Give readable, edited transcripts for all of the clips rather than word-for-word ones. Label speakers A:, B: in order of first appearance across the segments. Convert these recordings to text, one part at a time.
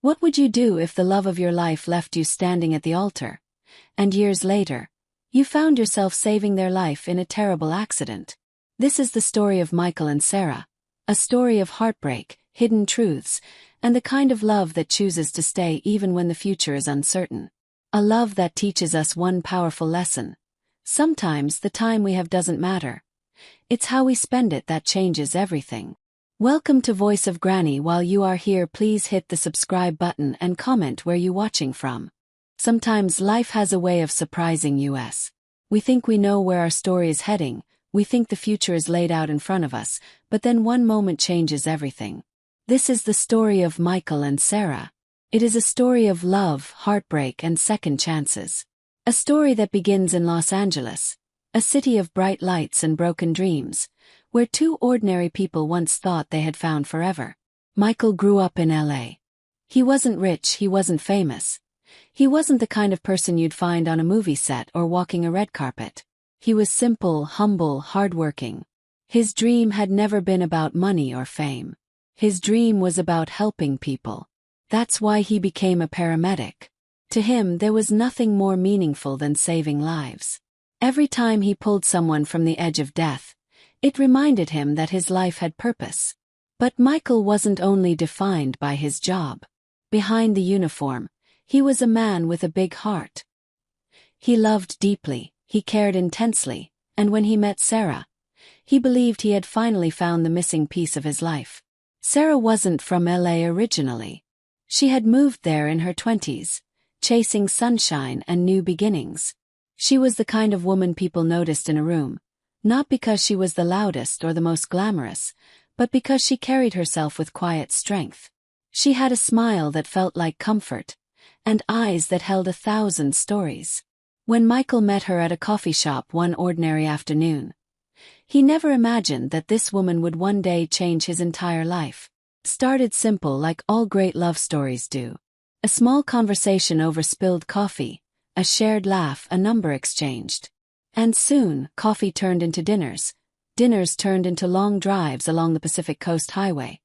A: What would you do if the love of your life left you standing at the altar, and years later, you found yourself saving their life in a terrible accident? This is the story of Michael and Sarah, a story of heartbreak, hidden truths, and the kind of love that chooses to stay even when the future is uncertain. A love that teaches us one powerful lesson. Sometimes the time we have doesn't matter. It's how we spend it that changes everything. Welcome to Voice of Granny. While you are here, please hit the subscribe button and comment where you watching from. Sometimes life has a way of surprising us. We think we know where our story is heading, we think the future is laid out in front of us, but then one moment changes everything. This is the story of Michael and Sarah. It is a story of love, heartbreak, and second chances. A story that begins in Los Angeles, a city of bright lights and broken dreams, where two ordinary people once thought they had found forever. Michael grew up in LA. He wasn't rich, he wasn't famous. He wasn't the kind of person you'd find on a movie set or walking a red carpet. He was simple, humble, hardworking. His dream had never been about money or fame. His dream was about helping people. That's why he became a paramedic. To him, there was nothing more meaningful than saving lives. Every time he pulled someone from the edge of death, it reminded him that his life had purpose. But Michael wasn't only defined by his job. Behind the uniform, he was a man with a big heart. He loved deeply, he cared intensely, and when he met Sarah, he believed he had finally found the missing piece of his life. Sarah wasn't from LA originally. She had moved there in her 20s, chasing sunshine and new beginnings. She was the kind of woman people noticed in a room, not because she was the loudest or the most glamorous, but because she carried herself with quiet strength. She had a smile that felt like comfort, and eyes that held 1,000 stories. When Michael met her at a coffee shop one ordinary afternoon, he never imagined that this woman would one day change his entire life. Started simple like all great love stories do. A small conversation over spilled coffee, a shared laugh, a number exchanged. And soon, coffee turned into dinners. Dinners turned into long drives along the Pacific Coast Highway.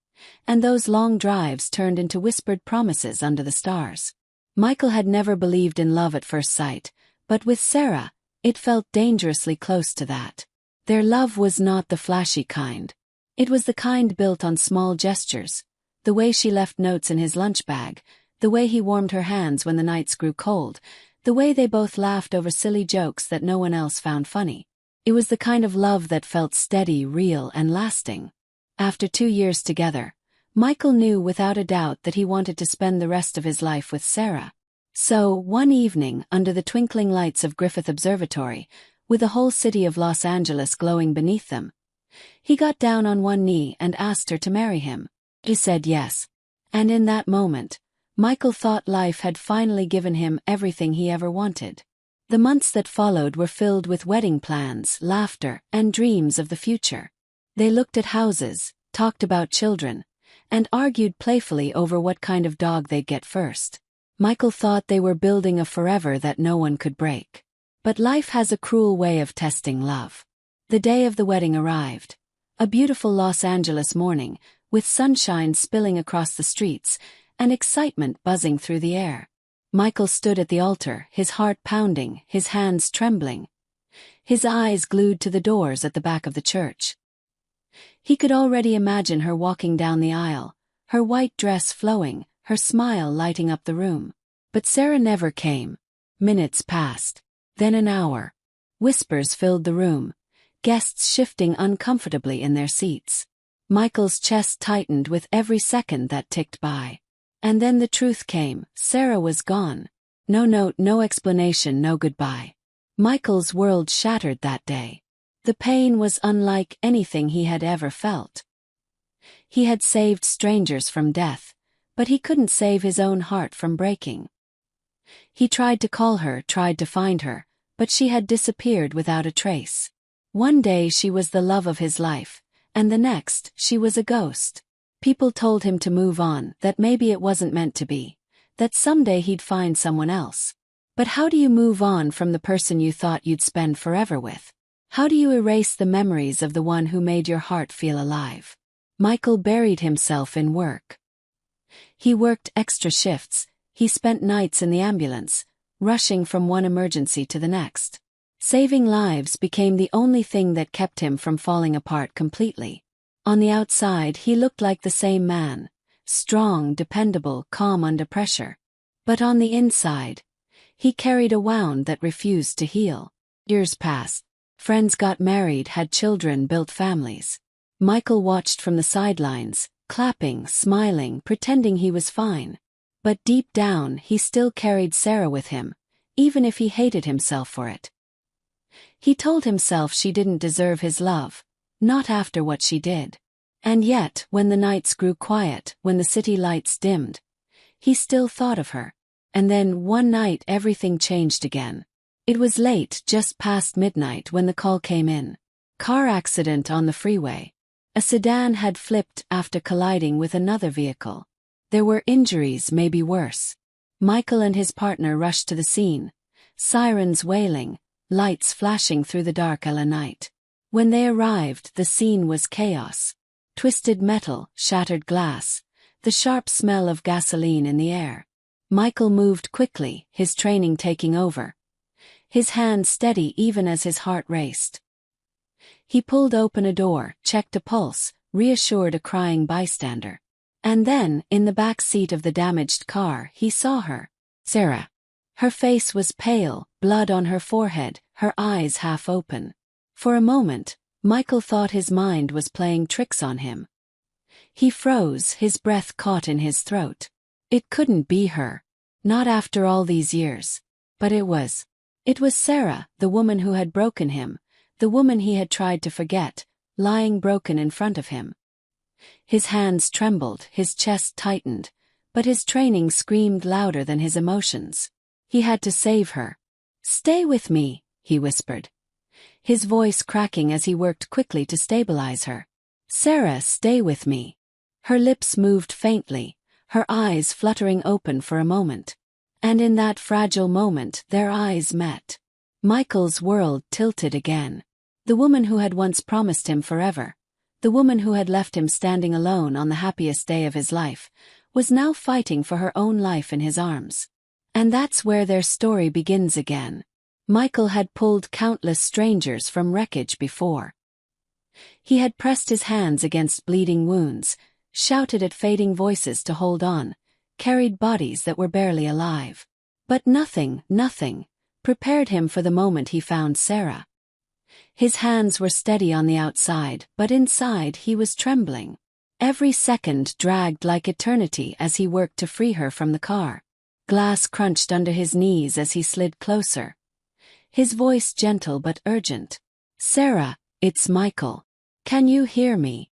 A: And those long drives turned into whispered promises under the stars. Michael had never believed in love at first sight, but with Sarah, it felt dangerously close to that. Their love was not the flashy kind. It was the kind built on small gestures, the way she left notes in his lunch bag, the way he warmed her hands when the nights grew cold, the way they both laughed over silly jokes that no one else found funny. It was the kind of love that felt steady, real, and lasting. After 2 years together, Michael knew without a doubt that he wanted to spend the rest of his life with Sarah. So, one evening, under the twinkling lights of Griffith Observatory, with the whole city of Los Angeles glowing beneath them, he got down on one knee and asked her to marry him. She said yes. And in that moment, Michael thought life had finally given him everything he ever wanted. The months that followed were filled with wedding plans, laughter, and dreams of the future. They looked at houses, talked about children, and argued playfully over what kind of dog they'd get first. Michael thought they were building a forever that no one could break. But life has a cruel way of testing love. The day of the wedding arrived. A beautiful Los Angeles morning, with sunshine spilling across the streets, and excitement buzzing through the air. Michael stood at the altar, his heart pounding, his hands trembling. His eyes glued to the doors at the back of the church. He could already imagine her walking down the aisle, her white dress flowing, her smile lighting up the room. But Sarah never came. Minutes passed. Then an hour. Whispers filled the room, guests shifting uncomfortably in their seats. Michael's chest tightened with every second that ticked by. And then the truth came. Sarah was gone. No note, no explanation, no goodbye. Michael's world shattered that day. The pain was unlike anything he had ever felt. He had saved strangers from death, but he couldn't save his own heart from breaking. He tried to call her, tried to find her, but she had disappeared without a trace. One day she was the love of his life, and the next, she was a ghost. People told him to move on, that maybe it wasn't meant to be, that someday he'd find someone else. But how do you move on from the person you thought you'd spend forever with? How do you erase the memories of the one who made your heart feel alive? Michael buried himself in work. He worked extra shifts, he spent nights in the ambulance, rushing from one emergency to the next. Saving lives became the only thing that kept him from falling apart completely. On the outside he looked like the same man, strong, dependable, calm under pressure. But on the inside, he carried a wound that refused to heal. Years passed. Friends got married, had children, built families. Michael watched from the sidelines, clapping, smiling, pretending he was fine. But deep down he still carried Sarah with him, even if he hated himself for it. He told himself she didn't deserve his love, not after what she did. And yet, when the nights grew quiet, when the city lights dimmed, he still thought of her. And then, one night, everything changed again. It was late, just past midnight, when the call came in. Car accident on the freeway. A sedan had flipped after colliding with another vehicle. There were injuries, maybe worse. Michael and his partner rushed to the scene, sirens wailing, lights flashing through the dark LA night. When they arrived, the scene was chaos. Twisted metal, shattered glass, the sharp smell of gasoline in the air. Michael moved quickly, his training taking over. His hand steady even as his heart raced. He pulled open a door, checked a pulse, reassured a crying bystander. And then, in the back seat of the damaged car, he saw her. Sarah. Her face was pale, blood on her forehead, her eyes half open. For a moment, Michael thought his mind was playing tricks on him. He froze, his breath caught in his throat. It couldn't be her. Not after all these years. But it was. It was Sarah, the woman who had broken him, the woman he had tried to forget, lying broken in front of him. His hands trembled, his chest tightened, but his training screamed louder than his emotions. He had to save her. "Stay with me," he whispered, his voice cracking as he worked quickly to stabilize her. "Sarah, stay with me." Her lips moved faintly, her eyes fluttering open for a moment. And in that fragile moment, their eyes met. Michael's world tilted again. The woman who had once promised him forever, the woman who had left him standing alone on the happiest day of his life, was now fighting for her own life in his arms. And that's where their story begins again. Michael had pulled countless strangers from wreckage before. He had pressed his hands against bleeding wounds, shouted at fading voices to hold on, carried bodies that were barely alive. But nothing prepared him for the moment he found Sarah. His hands were steady on the outside, but inside he was trembling. Every second dragged like eternity as he worked to free her from the car. Glass crunched under his knees as he slid closer. His voice gentle but urgent. "Sarah, it's Michael. Can you hear me?"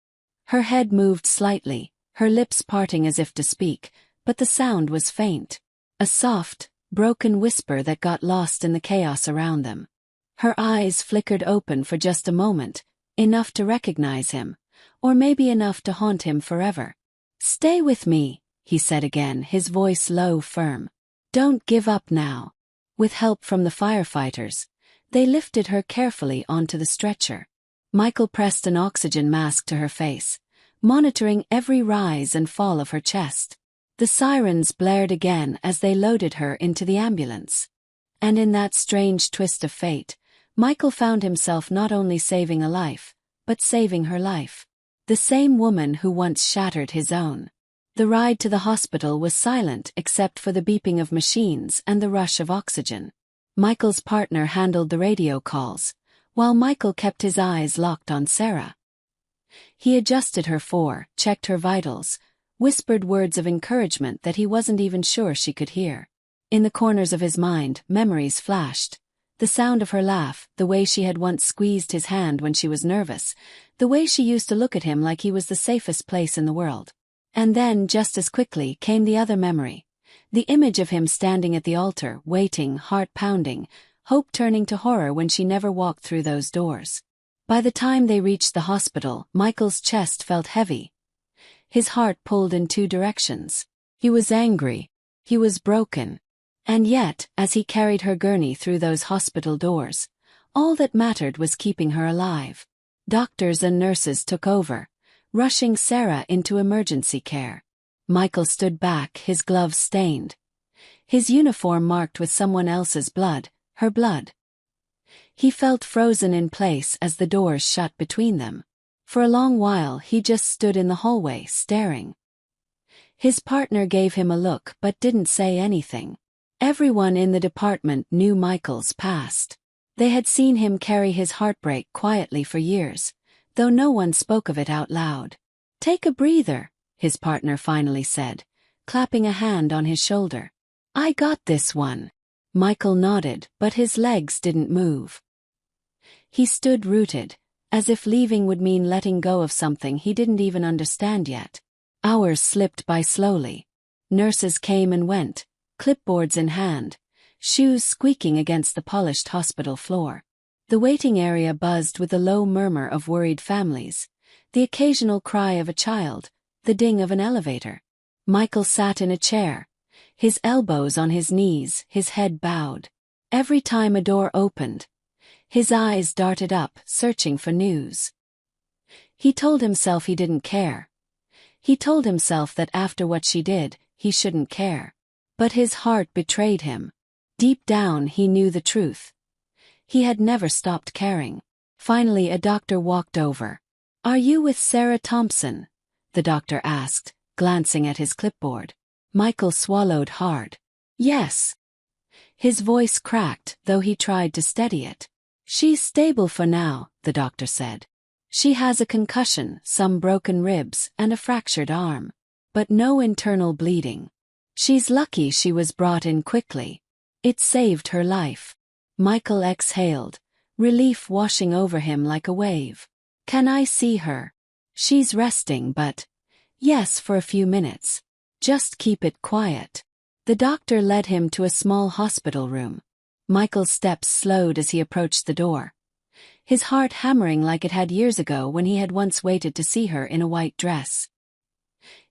A: Her head moved slightly, her lips parting as if to speak, but the sound was faint. A soft, broken whisper that got lost in the chaos around them. Her eyes flickered open for just a moment, enough to recognize him, or maybe enough to haunt him forever. "Stay with me," he said again, his voice low, firm. "Don't give up now." With help from the firefighters, they lifted her carefully onto the stretcher. Michael pressed an oxygen mask to her face, monitoring every rise and fall of her chest. The sirens blared again as they loaded her into the ambulance. And in that strange twist of fate, Michael found himself not only saving a life, but saving her life. The same woman who once shattered his own. The ride to the hospital was silent except for the beeping of machines and the rush of oxygen. Michael's partner handled the radio calls, while Michael kept his eyes locked on Sarah. He adjusted her checked her vitals, whispered words of encouragement that he wasn't even sure she could hear. In the corners of his mind, memories flashed. The sound of her laugh, the way she had once squeezed his hand when she was nervous, the way she used to look at him like he was the safest place in the world. And then, just as quickly, came the other memory. The image of him standing at the altar, waiting, heart pounding, hope turning to horror when she never walked through those doors. By the time they reached the hospital, Michael's chest felt heavy. His heart pulled in two directions. He was angry. He was broken. And yet, as he carried her gurney through those hospital doors, all that mattered was keeping her alive. Doctors and nurses took over, rushing Sarah into emergency care. Michael stood back, his gloves stained. His uniform marked with someone else's blood, her blood. He felt frozen in place as the doors shut between them. For a long while he just stood in the hallway, staring. His partner gave him a look but didn't say anything. Everyone in the department knew Michael's past. They had seen him carry his heartbreak quietly for years, though no one spoke of it out loud. "Take a breather," his partner finally said, clapping a hand on his shoulder. "I got this one." Michael nodded, but his legs didn't move. He stood rooted, as if leaving would mean letting go of something he didn't even understand yet. Hours slipped by slowly. Nurses came and went, clipboards in hand, shoes squeaking against the polished hospital floor. The waiting area buzzed with the low murmur of worried families, the occasional cry of a child, the ding of an elevator. Michael sat in a chair, his elbows on his knees, his head bowed. Every time a door opened, his eyes darted up, searching for news. He told himself he didn't care. He told himself that after what she did, he shouldn't care. But his heart betrayed him. Deep down he knew the truth. He had never stopped caring. Finally a doctor walked over. "Are you with Sarah Thompson?" the doctor asked, glancing at his clipboard. Michael swallowed hard. "Yes." His voice cracked, though he tried to steady it. "She's stable for now," the doctor said. "She has a concussion, some broken ribs, and a fractured arm. But no internal bleeding. She's lucky she was brought in quickly. It saved her life." Michael exhaled, relief washing over him like a wave. "Can I see her?" "She's resting, but—" "Yes, for a few minutes. Just keep it quiet." The doctor led him to a small hospital room. Michael's steps slowed as he approached the door, his heart hammering like it had years ago when he had once waited to see her in a white dress.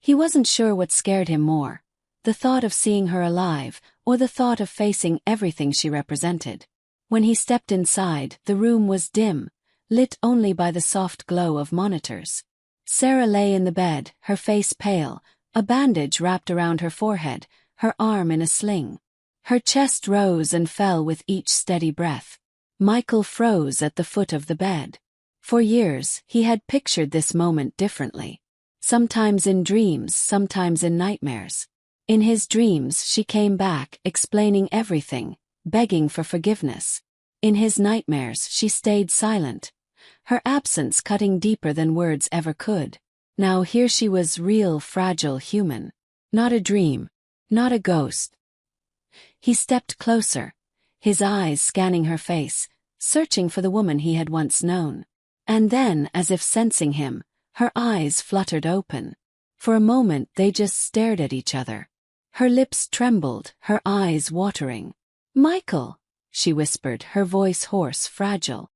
A: He wasn't sure what scared him more, the thought of seeing her alive, or the thought of facing everything she represented. When he stepped inside, the room was dim, lit only by the soft glow of monitors. Sarah lay in the bed, her face pale, a bandage wrapped around her forehead, her arm in a sling. Her chest rose and fell with each steady breath. Michael froze at the foot of the bed. For years, he had pictured this moment differently. Sometimes in dreams, sometimes in nightmares. In his dreams, she came back, explaining everything, begging for forgiveness. In his nightmares, she stayed silent, her absence cutting deeper than words ever could. Now here she was, real, fragile, human. Not a dream. Not a ghost. He stepped closer, his eyes scanning her face, searching for the woman he had once known. And then, as if sensing him, her eyes fluttered open. For a moment they just stared at each other. Her lips trembled, her eyes watering. "Michael," she whispered, her voice hoarse, fragile.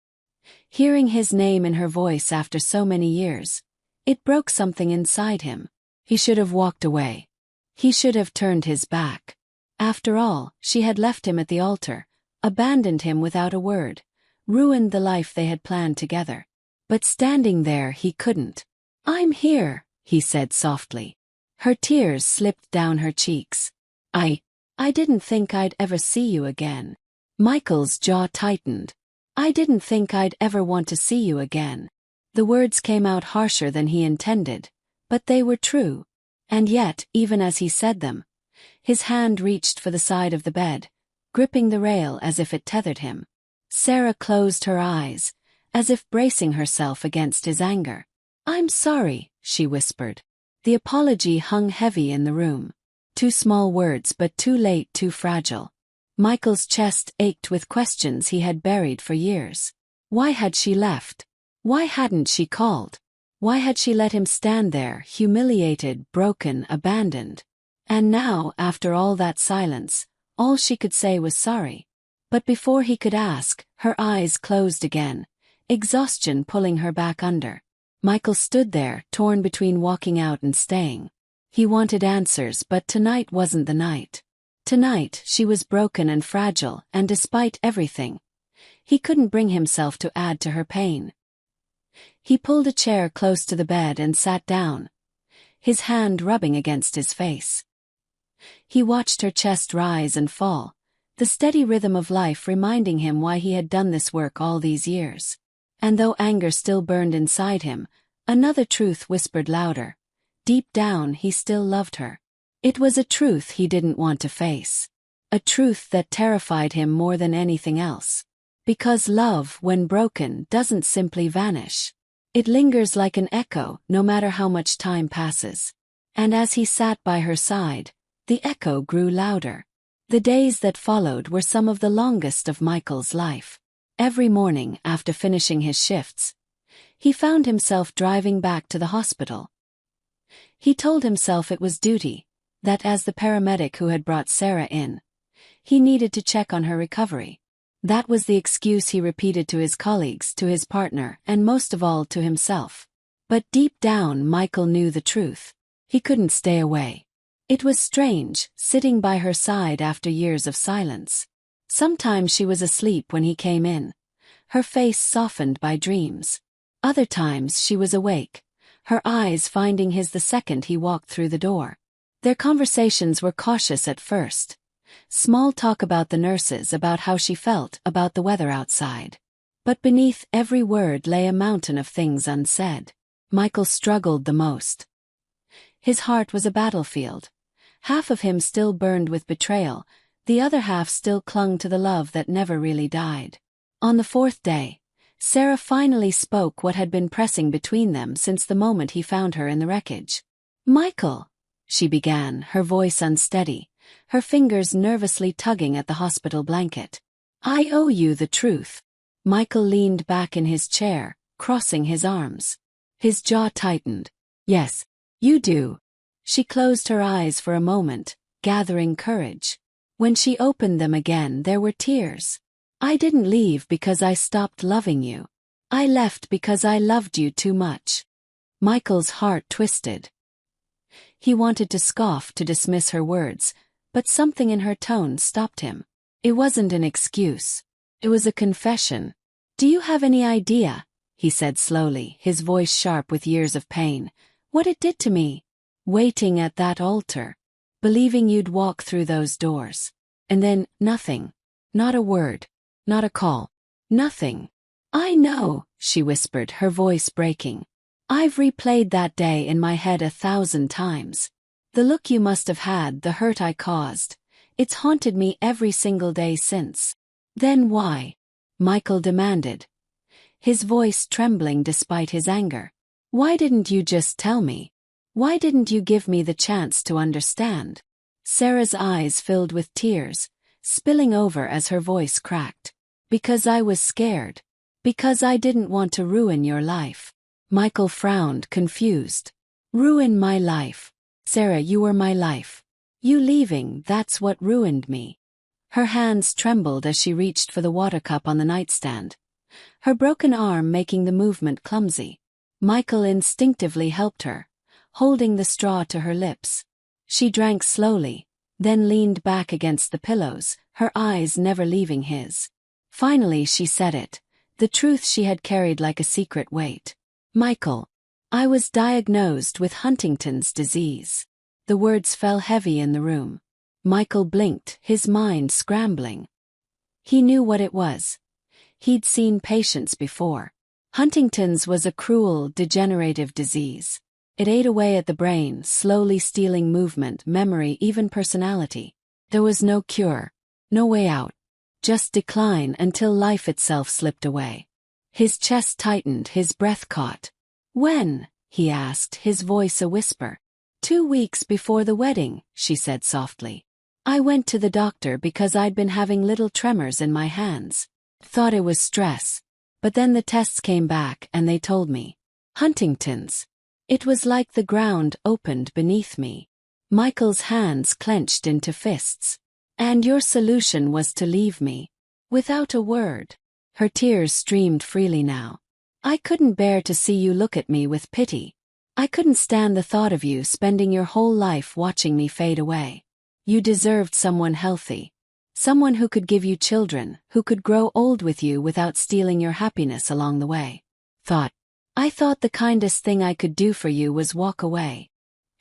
A: Hearing his name in her voice after so many years, it broke something inside him. He should have walked away. He should have turned his back. After all, she had left him at the altar, abandoned him without a word, ruined the life they had planned together. But standing there he couldn't. "I'm here," he said softly. Her tears slipped down her cheeks. I didn't think I'd ever see you again." Michael's jaw tightened. "I didn't think I'd ever want to see you again." The words came out harsher than he intended, but they were true. And yet, even as he said them, his hand reached for the side of the bed, gripping the rail as if it tethered him. Sarah closed her eyes, as if bracing herself against his anger. "I'm sorry," she whispered. The apology hung heavy in the room. Two small words, but too late, too fragile. Michael's chest ached with questions he had buried for years. Why had she left? Why hadn't she called? Why had she let him stand there, humiliated, broken, abandoned? And now, after all that silence, all she could say was sorry. But before he could ask, her eyes closed again, exhaustion pulling her back under. Michael stood there, torn between walking out and staying. He wanted answers, but tonight wasn't the night. Tonight, she was broken and fragile, and despite everything, he couldn't bring himself to add to her pain. He pulled a chair close to the bed and sat down, his hand rubbing against his face. He watched her chest rise and fall, the steady rhythm of life reminding him why he had done this work all these years. And though anger still burned inside him, another truth whispered louder. Deep down, he still loved her. It was a truth he didn't want to face. A truth that terrified him more than anything else. Because love, when broken, doesn't simply vanish. It lingers like an echo, no matter how much time passes. And as he sat by her side, the echo grew louder. The days that followed were some of the longest of Michael's life. Every morning, after finishing his shifts, he found himself driving back to the hospital. He told himself it was duty, that as the paramedic who had brought Sarah in, he needed to check on her recovery. That was the excuse he repeated to his colleagues, to his partner, and most of all to himself. But deep down, Michael knew the truth. He couldn't stay away. It was strange, sitting by her side after years of silence. Sometimes she was asleep when he came in, her face softened by dreams. Other times she was awake, her eyes finding his the second he walked through the door. Their conversations were cautious at first. Small talk about the nurses, about how she felt, about the weather outside. But beneath every word lay a mountain of things unsaid. Michael struggled the most. His heart was a battlefield. Half of him still burned with betrayal, the other half still clung to the love that never really died. On the fourth day, Sarah finally spoke what had been pressing between them since the moment he found her in the wreckage. "Michael," she began, her voice unsteady, her fingers nervously tugging at the hospital blanket. "I owe you the truth." Michael leaned back in his chair, crossing his arms. His jaw tightened. "Yes, you do." She closed her eyes for a moment, gathering courage. When she opened them again, there were tears. "I didn't leave because I stopped loving you. I left because I loved you too much." Michael's heart twisted. He wanted to scoff, to dismiss her words, but something in her tone stopped him. It wasn't an excuse. It was a confession. "Do you have any idea," he said slowly, his voice sharp with years of pain, "what it did to me? Waiting at that altar, believing you'd walk through those doors. And then, nothing. Not a word. Not a call. Nothing." "I know," she whispered, her voice breaking. "I've replayed that day in my head 1,000 times. The look you must have had, the hurt I caused. It's haunted me every single day since." "Then why?" Michael demanded, his voice trembling despite his anger. "Why didn't you just tell me? Why didn't you give me the chance to understand?" Sarah's eyes filled with tears, spilling over as her voice cracked. "Because I was scared. Because I didn't want to ruin your life." Michael frowned, confused. "Ruin my life? Sarah, you were my life. You leaving, that's what ruined me." Her hands trembled as she reached for the water cup on the nightstand, her broken arm making the movement clumsy. Michael instinctively helped her, holding the straw to her lips. She drank slowly, then leaned back against the pillows, her eyes never leaving his. Finally she said it, the truth she had carried like a secret weight. "Michael, I was diagnosed with Huntington's disease." The words fell heavy in the room. Michael blinked, his mind scrambling. He knew what it was. He'd seen patients before. Huntington's was a cruel, degenerative disease. It ate away at the brain, slowly stealing movement, memory, even personality. There was no cure, no way out. Just decline until life itself slipped away. His chest tightened, his breath caught. "When?" he asked, his voice a whisper. 2 weeks before the wedding," she said softly. "I went to the doctor because I'd been having little tremors in my hands. Thought it was stress. But then the tests came back and they told me. Huntington's. It was like the ground opened beneath me." Michael's hands clenched into fists. "And your solution was to leave me." Without a word. Her tears streamed freely now. "I couldn't bear to see you look at me with pity. I couldn't stand the thought of you spending your whole life watching me fade away. You deserved someone healthy. Someone who could give you children, who could grow old with you without stealing your happiness along the way. I thought the kindest thing I could do for you was walk away."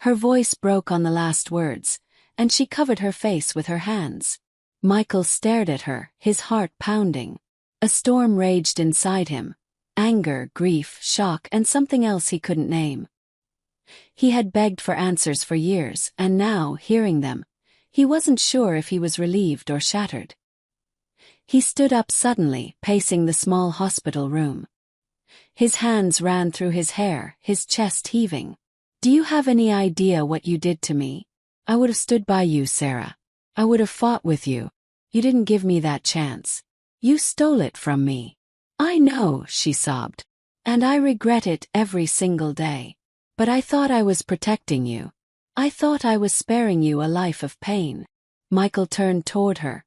A: Her voice broke on the last words, and she covered her face with her hands. Michael stared at her, his heart pounding. A storm raged inside him. Anger, grief, shock, and something else he couldn't name. He had begged for answers for years, and now, hearing them, he wasn't sure if he was relieved or shattered. He stood up suddenly, pacing the small hospital room. His hands ran through his hair, his chest heaving. "Do you have any idea what you did to me? I would have stood by you, Sarah. I would have fought with you. You didn't give me that chance. You stole it from me." "I know," she sobbed. "And I regret it every single day. But I thought I was protecting you. I thought I was sparing you a life of pain." Michael turned toward her,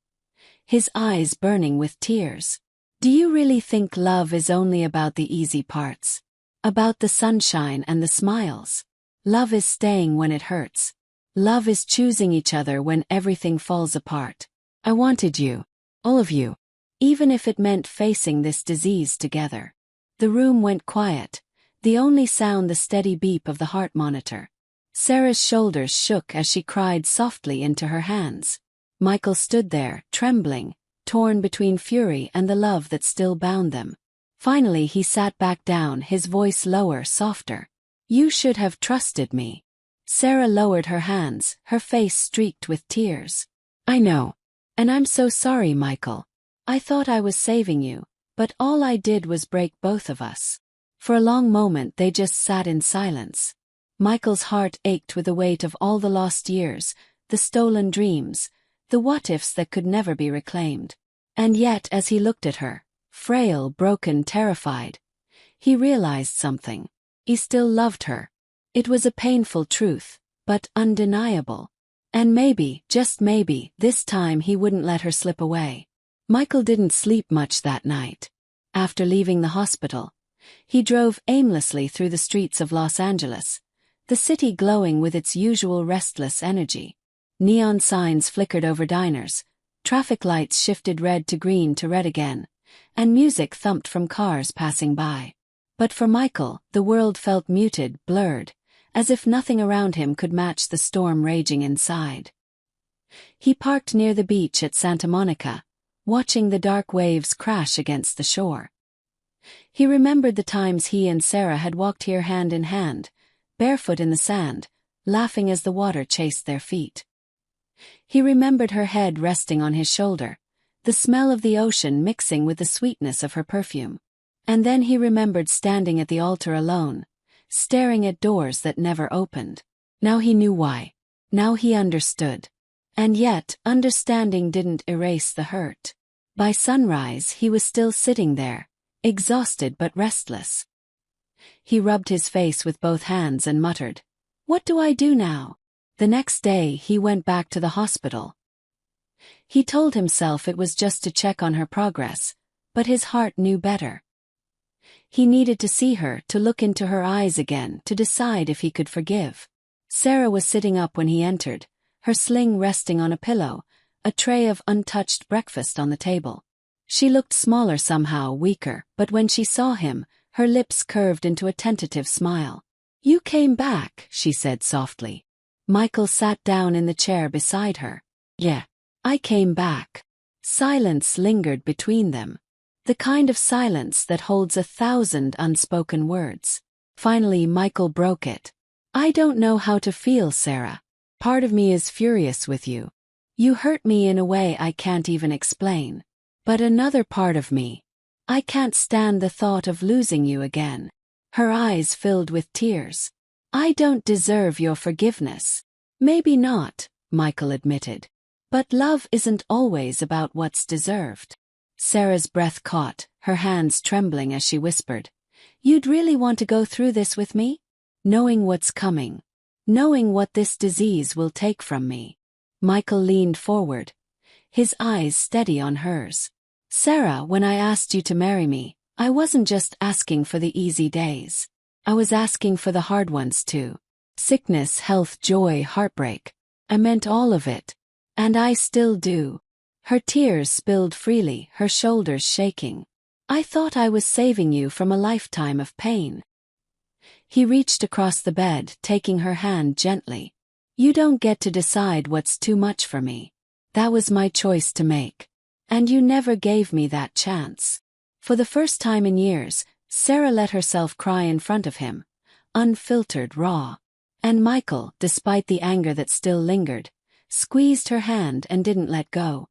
A: his eyes burning with tears. "Do you really think love is only about the easy parts? About the sunshine and the smiles? Love is staying when it hurts. Love is choosing each other when everything falls apart. I wanted you. All of you. Even if it meant facing this disease together." The room went quiet, the only sound the steady beep of the heart monitor. Sarah's shoulders shook as she cried softly into her hands. Michael stood there, trembling, torn between fury and the love that still bound them. Finally he sat back down, his voice lower, softer. "You should have trusted me." Sarah lowered her hands, her face streaked with tears. "I know. And I'm so sorry, Michael. I thought I was saving you, but all I did was break both of us." For a long moment they just sat in silence. Michael's heart ached with the weight of all the lost years, the stolen dreams, the what-ifs that could never be reclaimed. And yet, as he looked at her, frail, broken, terrified, he realized something. He still loved her. It was a painful truth, but undeniable. And maybe, just maybe, this time he wouldn't let her slip away. Michael didn't sleep much that night. After leaving the hospital, he drove aimlessly through the streets of Los Angeles, the city glowing with its usual restless energy. Neon signs flickered over diners, traffic lights shifted red to green to red again, and music thumped from cars passing by. But for Michael, the world felt muted, blurred, as if nothing around him could match the storm raging inside. He parked near the beach at Santa Monica, watching the dark waves crash against the shore. He remembered the times he and Sarah had walked here hand in hand, barefoot in the sand, laughing as the water chased their feet. He remembered her head resting on his shoulder, the smell of the ocean mixing with the sweetness of her perfume. And then he remembered standing at the altar alone, staring at doors that never opened. Now he knew why. Now he understood. And yet, understanding didn't erase the hurt. By sunrise he was still sitting there, exhausted but restless. He rubbed his face with both hands and muttered, "What do I do now?" The next day he went back to the hospital. He told himself it was just to check on her progress, but his heart knew better. He needed to see her, to look into her eyes again, to decide if he could forgive. Sarah was sitting up when he entered, her sling resting on a pillow, a tray of untouched breakfast on the table. She looked smaller somehow, weaker, but when she saw him, her lips curved into a tentative smile. "You came back," she said softly. Michael sat down in the chair beside her. "Yeah, I came back." Silence lingered between them. The kind of silence that holds 1,000 unspoken words. Finally Michael broke it. "I don't know how to feel, Sarah. Part of me is furious with you. You hurt me in a way I can't even explain. But another part of me, I can't stand the thought of losing you again." Her eyes filled with tears. "I don't deserve your forgiveness." "Maybe not," Michael admitted. "But love isn't always about what's deserved." Sarah's breath caught, her hands trembling as she whispered, "You'd really want to go through this with me? Knowing what's coming. Knowing what this disease will take from me." Michael leaned forward, his eyes steady on hers. "Sarah, when I asked you to marry me, I wasn't just asking for the easy days. I was asking for the hard ones too. Sickness, health, joy, heartbreak. I meant all of it. And I still do." Her tears spilled freely, her shoulders shaking. "I thought I was saving you from a lifetime of pain." He reached across the bed, taking her hand gently. "You don't get to decide what's too much for me. That was my choice to make. And you never gave me that chance." For the first time in years, Sarah let herself cry in front of him, unfiltered, raw. And Michael, despite the anger that still lingered, squeezed her hand and didn't let go.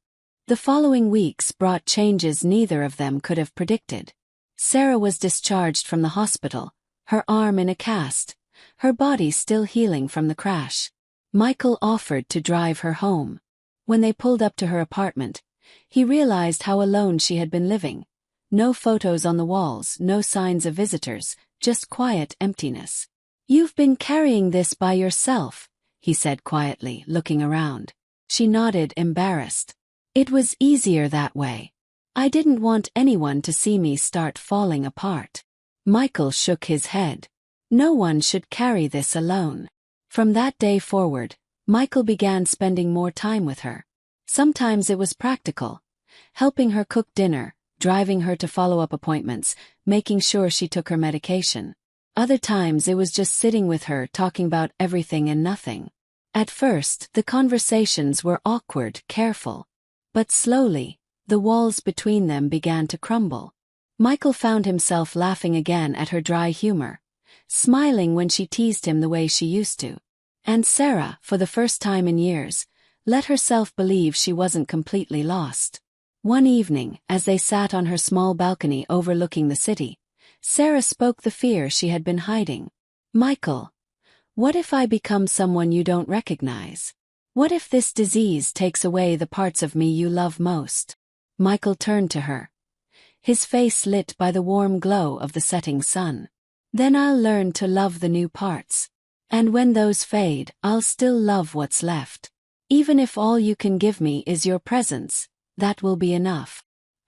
A: The following weeks brought changes neither of them could have predicted. Sarah was discharged from the hospital, her arm in a cast, her body still healing from the crash. Michael offered to drive her home. When they pulled up to her apartment, he realized how alone she had been living. No photos on the walls, no signs of visitors, just quiet emptiness. "You've been carrying this by yourself," he said quietly, looking around. She nodded, embarrassed. "It was easier that way. I didn't want anyone to see me start falling apart." Michael shook his head. "No one should carry this alone." From that day forward, Michael began spending more time with her. Sometimes it was practical, helping her cook dinner, driving her to follow-up appointments, making sure she took her medication. Other times it was just sitting with her, talking about everything and nothing. At first, the conversations were awkward, careful. But slowly, the walls between them began to crumble. Michael found himself laughing again at her dry humor, smiling when she teased him the way she used to. And Sarah, for the first time in years, let herself believe she wasn't completely lost. One evening, as they sat on her small balcony overlooking the city, Sarah spoke the fear she had been hiding. "Michael, what if I become someone you don't recognize? What if this disease takes away the parts of me you love most?" Michael turned to her, his face lit by the warm glow of the setting sun. "Then I'll learn to love the new parts. And when those fade, I'll still love what's left. Even if all you can give me is your presence, that will be enough."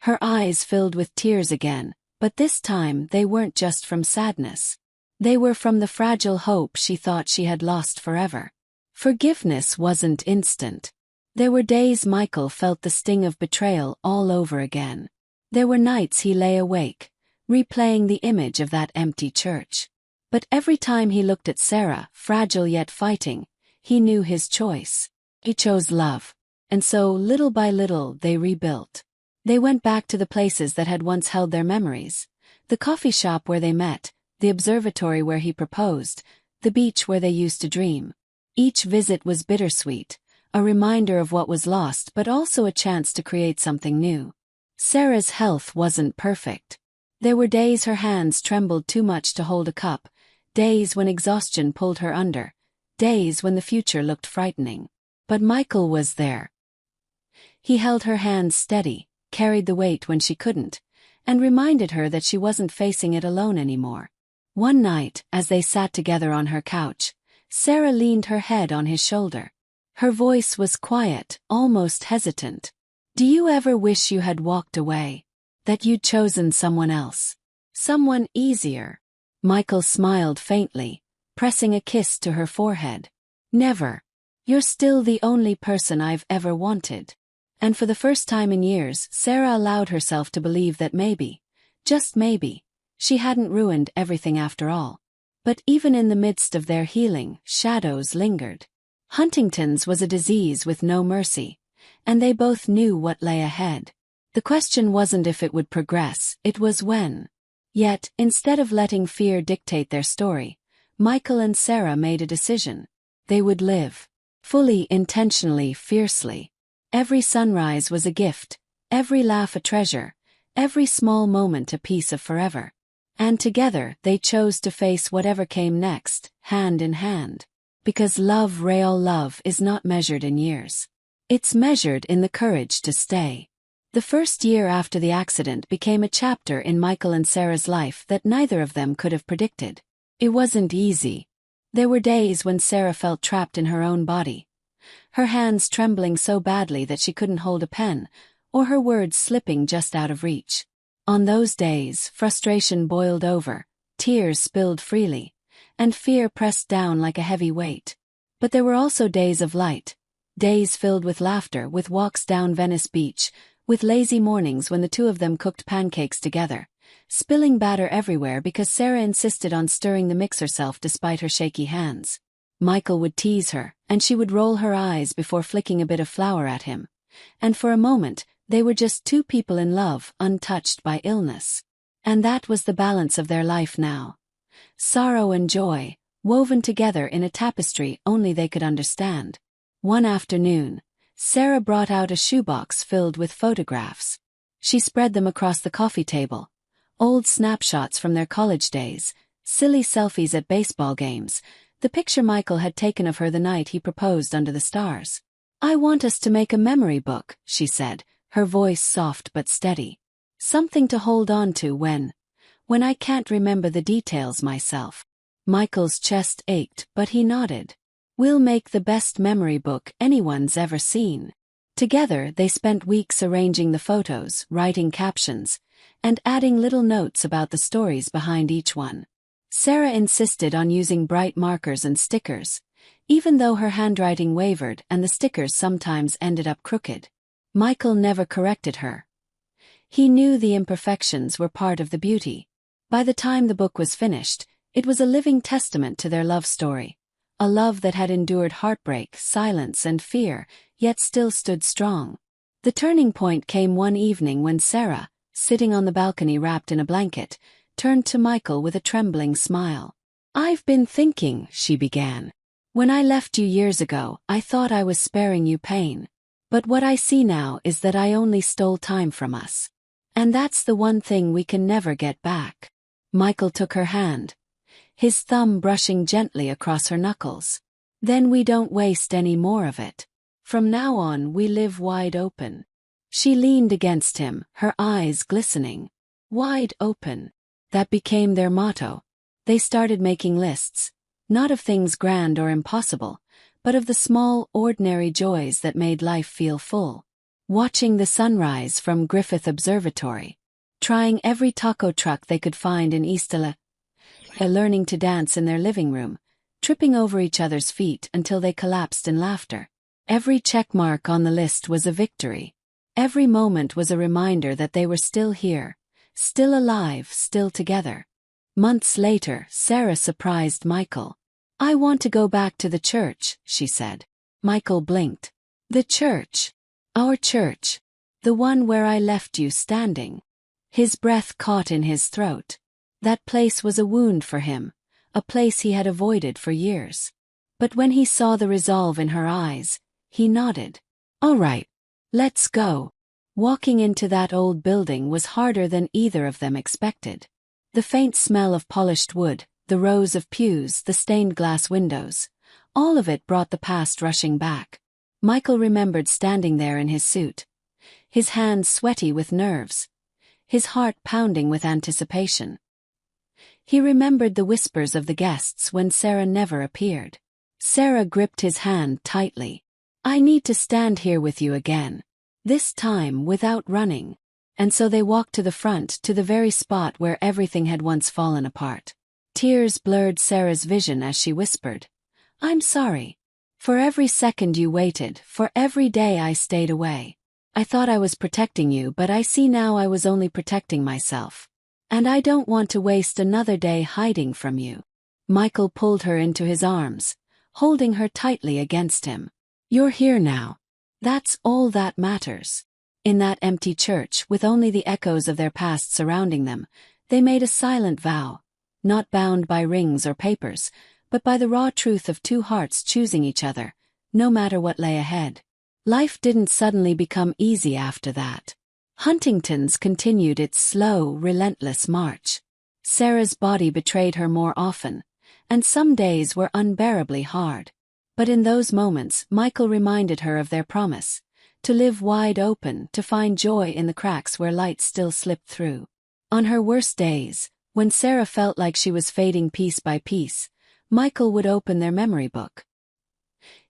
A: Her eyes filled with tears again, but this time they weren't just from sadness. They were from the fragile hope she thought she had lost forever. Forgiveness wasn't instant. There were days Michael felt the sting of betrayal all over again. There were nights he lay awake, replaying the image of that empty church. But every time he looked at Sarah, fragile yet fighting, he knew his choice. He chose love. And so, little by little, they rebuilt. They went back to the places that had once held their memories. The coffee shop where they met, the observatory where he proposed, the beach where they used to dream. Each visit was bittersweet, a reminder of what was lost but also a chance to create something new. Sarah's health wasn't perfect. There were days her hands trembled too much to hold a cup, days when exhaustion pulled her under, days when the future looked frightening. But Michael was there. He held her hands steady, carried the weight when she couldn't, and reminded her that she wasn't facing it alone anymore. One night, as they sat together on her couch, Sarah leaned her head on his shoulder. Her voice was quiet, almost hesitant. "Do you ever wish you had walked away? That you'd chosen someone else? Someone easier?" Michael smiled faintly, pressing a kiss to her forehead. "Never. You're still the only person I've ever wanted." And for the first time in years, Sarah allowed herself to believe that maybe, just maybe, she hadn't ruined everything after all. But even in the midst of their healing, shadows lingered. Huntington's was a disease with no mercy, and they both knew what lay ahead. The question wasn't if it would progress, it was when. Yet, instead of letting fear dictate their story, Michael and Sarah made a decision. They would live. Fully, intentionally, fiercely. Every sunrise was a gift, every laugh a treasure, every small moment a piece of forever. And together they chose to face whatever came next, hand in hand. Because love, real love, is not measured in years. It's measured in the courage to stay. The first year after the accident became a chapter in Michael and Sarah's life that neither of them could have predicted. It wasn't easy. There were days when Sarah felt trapped in her own body, her hands trembling so badly that she couldn't hold a pen, or her words slipping just out of reach. On those days, frustration boiled over, tears spilled freely, and fear pressed down like a heavy weight. But there were also days of light, days filled with laughter, with walks down Venice Beach, with lazy mornings when the two of them cooked pancakes together, spilling batter everywhere because Sarah insisted on stirring the mix herself despite her shaky hands. Michael would tease her, and she would roll her eyes before flicking a bit of flour at him. And for a moment, they were just two people in love, untouched by illness. And that was the balance of their life now. Sorrow and joy, woven together in a tapestry only they could understand. One afternoon, Sarah brought out a shoebox filled with photographs. She spread them across the coffee table. Old snapshots from their college days, silly selfies at baseball games, the picture Michael had taken of her the night he proposed under the stars. "I want us to make a memory book," she said, her voice soft but steady. "Something to hold on to when I can't remember the details myself." Michael's chest ached, but he nodded. "We'll make the best memory book anyone's ever seen." Together, they spent weeks arranging the photos, writing captions, and adding little notes about the stories behind each one. Sarah insisted on using bright markers and stickers, even though her handwriting wavered and the stickers sometimes ended up crooked. Michael never corrected her. He knew the imperfections were part of the beauty. By the time the book was finished, it was a living testament to their love story. A love that had endured heartbreak, silence, and fear, yet still stood strong. The turning point came one evening when Sarah, sitting on the balcony wrapped in a blanket, turned to Michael with a trembling smile. "I've been thinking," she began. "When I left you years ago, I thought I was sparing you pain. But what I see now is that I only stole time from us. And that's the one thing we can never get back." Michael took her hand, his thumb brushing gently across her knuckles. "Then we don't waste any more of it. From now on we live wide open." She leaned against him, her eyes glistening. Wide open. That became their motto. They started making lists, not of things grand or impossible, but of the small, ordinary joys that made life feel full. Watching the sunrise from Griffith Observatory. Trying every taco truck they could find in Eastala. Learning to dance in their living room, tripping over each other's feet until they collapsed in laughter. Every checkmark on the list was a victory. Every moment was a reminder that they were still here, still alive, still together. Months later, Sarah surprised Michael. "I want to go back to the church," she said. Michael blinked. "The church? Our church? The one where I left you standing?" His breath caught in his throat. That place was a wound for him, a place he had avoided for years. But when he saw the resolve in her eyes, he nodded. "All right, let's go." Walking into that old building was harder than either of them expected. The faint smell of polished wood, the rows of pews, the stained glass windows, all of it brought the past rushing back. Michael remembered standing there in his suit, his hands sweaty with nerves, his heart pounding with anticipation. He remembered the whispers of the guests when Sarah never appeared. Sarah gripped his hand tightly. "I need to stand here with you again. This time without running." And so they walked to the front, to the very spot where everything had once fallen apart. Tears blurred Sarah's vision as she whispered, "I'm sorry. For every second you waited, for every day I stayed away. I thought I was protecting you, but I see now I was only protecting myself. And I don't want to waste another day hiding from you." Michael pulled her into his arms, holding her tightly against him. "You're here now. That's all that matters." In that empty church, with only the echoes of their past surrounding them, they made a silent vow, not bound by rings or papers, but by the raw truth of two hearts choosing each other, no matter what lay ahead. Life didn't suddenly become easy after that. Huntington's continued its slow, relentless march. Sarah's body betrayed her more often, and some days were unbearably hard. But in those moments, Michael reminded her of their promise, to live wide open, to find joy in the cracks where light still slipped through. On her worst days, when Sarah felt like she was fading piece by piece, Michael would open their memory book.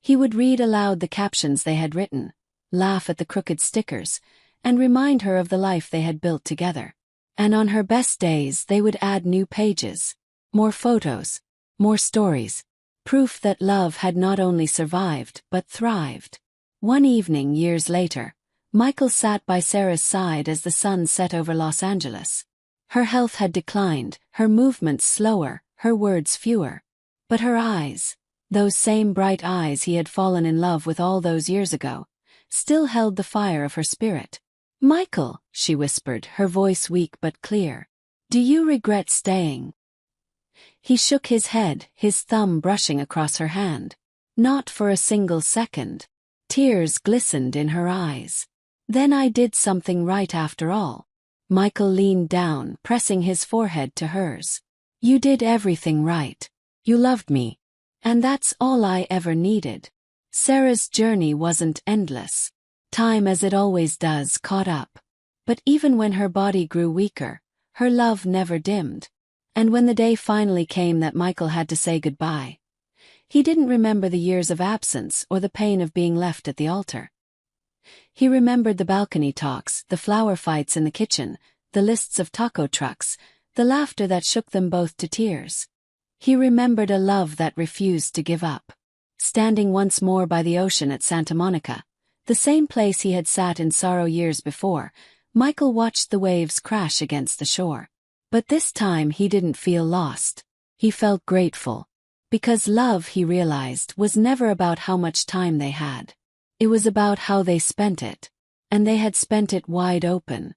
A: He would read aloud the captions they had written, laugh at the crooked stickers, and remind her of the life they had built together. And on her best days they would add new pages, more photos, more stories, proof that love had not only survived but thrived. One evening years later, Michael sat by Sarah's side as the sun set over Los Angeles. Her health had declined, her movements slower, her words fewer. But her eyes, those same bright eyes he had fallen in love with all those years ago, still held the fire of her spirit. "Michael," she whispered, her voice weak but clear. "Do you regret staying?" He shook his head, his thumb brushing across her hand. "Not for a single second." Tears glistened in her eyes. "Then I did something right after all." Michael leaned down, pressing his forehead to hers. "You did everything right. You loved me. And that's all I ever needed." Sarah's journey wasn't endless. Time, as it always does, caught up. But even when her body grew weaker, her love never dimmed. And when the day finally came that Michael had to say goodbye, he didn't remember the years of absence or the pain of being left at the altar. He remembered the balcony talks, the flower fights in the kitchen, the lists of taco trucks, the laughter that shook them both to tears. He remembered a love that refused to give up. Standing once more by the ocean at Santa Monica, the same place he had sat in sorrow years before, Michael watched the waves crash against the shore. But this time he didn't feel lost. He felt grateful. Because love, he realized, was never about how much time they had. It was about how they spent it. And they had spent it wide open.